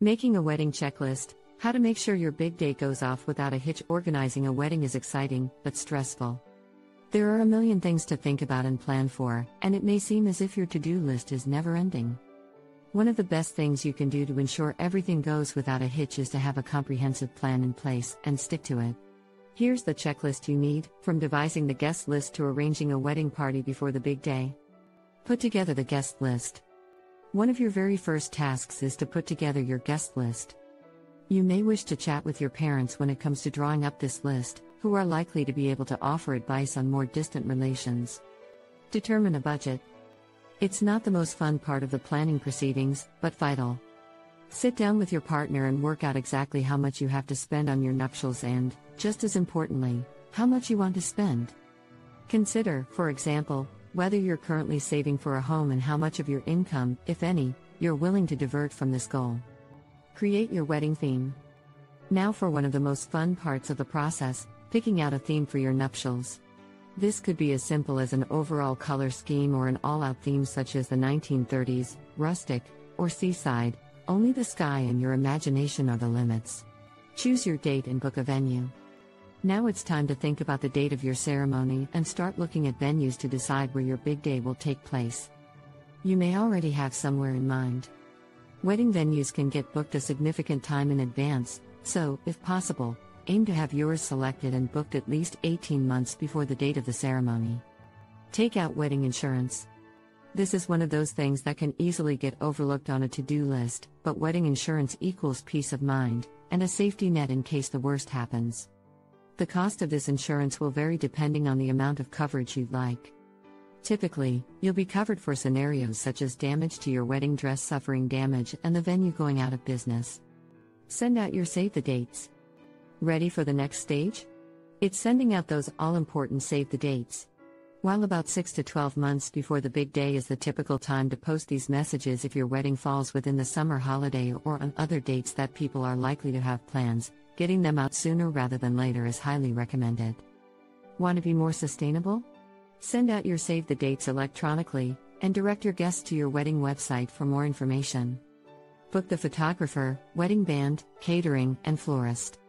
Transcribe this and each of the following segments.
Making a wedding checklist. How to make sure your big day goes off without a hitch. Organizing a wedding is exciting, but stressful. There are a million things to think about and plan for, and it may seem as if your to-do list is never ending. One of the best things you can do to ensure everything goes without a hitch is to have a comprehensive plan in place and stick to it. Here's the checklist you need, from devising the guest list to arranging a wedding party before the big day. Put together the guest list. One of your very first tasks is to put together your guest list. You may wish to chat with your parents when it comes to drawing up this list, who are likely to be able to offer advice on more distant relations. Determine a budget. It's not the most fun part of the planning proceedings, but vital. Sit down with your partner and work out exactly how much you have to spend on your nuptials and, just as importantly, how much you want to spend. Consider, for example, whether you're currently saving for a home and how much of your income, if any, you're willing to divert from this goal. Create your wedding theme. Now for one of the most fun parts of the process, picking out a theme for your nuptials. This could be as simple as an overall color scheme or an all-out theme such as the 1930s, rustic, or seaside. Only the sky and your imagination are the limits. Choose your date and book a venue. Now it's time to think about the date of your ceremony and start looking at venues to decide where your big day will take place. You may already have somewhere in mind. Wedding venues can get booked a significant time in advance, so, if possible, aim to have yours selected and booked at least 18 months before the date of the ceremony. Take out wedding insurance. This is one of those things that can easily get overlooked on a to-do list, but wedding insurance equals peace of mind, and a safety net in case the worst happens. The cost of this insurance will vary depending on the amount of coverage you'd like. Typically, you'll be covered for scenarios such as damage to your wedding dress suffering damage and the venue going out of business. Send out your save the dates. Ready for the next stage? It's sending out those all-important save the dates. While about 6 to 12 months before the big day is the typical time to post these messages if your wedding falls within the summer holiday or on other dates that people are likely to have plans, getting them out sooner rather than later is highly recommended. Want to be more sustainable? Send out your save the dates electronically, and direct your guests to your wedding website for more information. Book the photographer, wedding band, catering, and florist.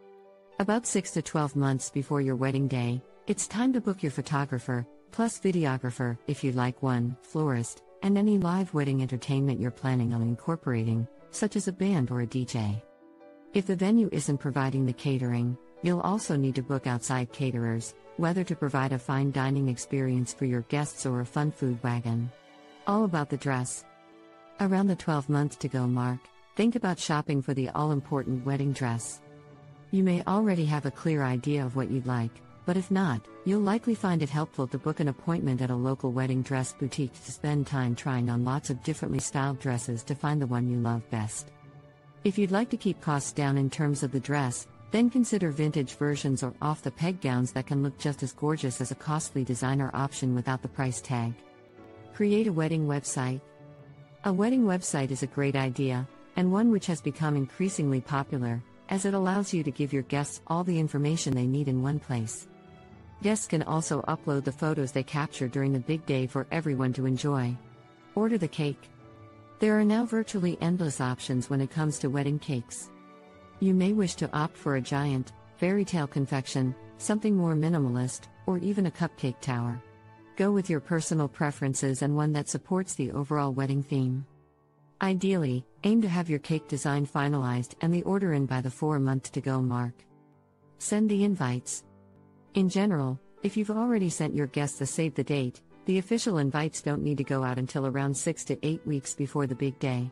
About 6 to 12 months before your wedding day, it's time to book your photographer, plus videographer, if you'd like one, florist, and any live wedding entertainment you're planning on incorporating, such as a band or a DJ. If the venue isn't providing the catering, you'll also need to book outside caterers, whether to provide a fine dining experience for your guests or a fun food wagon. All about the dress. Around the 12-month to go mark, think about shopping for the all-important wedding dress. You may already have a clear idea of what you'd like, but if not, you'll likely find it helpful to book an appointment at a local wedding dress boutique to spend time trying on lots of differently styled dresses to find the one you love best. If you'd like to keep costs down in terms of the dress, then consider vintage versions or off-the-peg gowns that can look just as gorgeous as a costly designer option without the price tag. Create a wedding website. A wedding website is a great idea, and one which has become increasingly popular, as it allows you to give your guests all the information they need in one place. Guests can also upload the photos they capture during the big day for everyone to enjoy. Order the cake. There are now virtually endless options when it comes to wedding cakes. You may wish to opt for a giant, fairy tale confection, something more minimalist, or even a cupcake tower. Go with your personal preferences and one that supports the overall wedding theme. Ideally, aim to have your cake design finalized and the order in by the 4-month to go mark. Send the invites. In general, if you've already sent your guests a save the date, the official invites don't need to go out until around 6 to 8 weeks before the big day.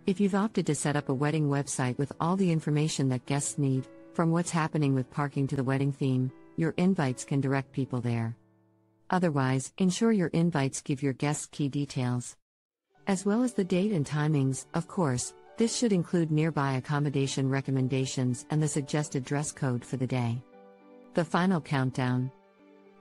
If you've opted to set up a wedding website with all the information that guests need, from what's happening with parking to the wedding theme, your invites can direct people there. Otherwise, ensure your invites give your guests key details. As well as the date and timings, of course. This should include nearby accommodation recommendations and the suggested dress code for the day. The final countdown.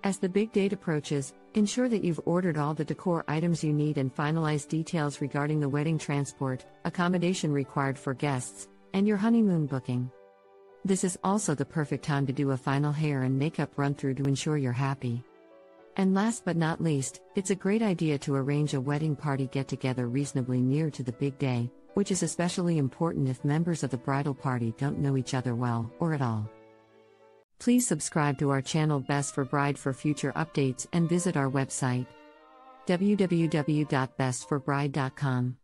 As the big date approaches, ensure that you've ordered all the decor items you need and finalized details regarding the wedding transport, accommodation required for guests, and your honeymoon booking. This is also the perfect time to do a final hair and makeup run-through to ensure you're happy. And last but not least, it's a great idea to arrange a wedding party get-together reasonably near to the big day, which is especially important if members of the bridal party don't know each other well, or at all. Please subscribe to our channel Best for Bride for future updates and visit our website www.bestforbride.com.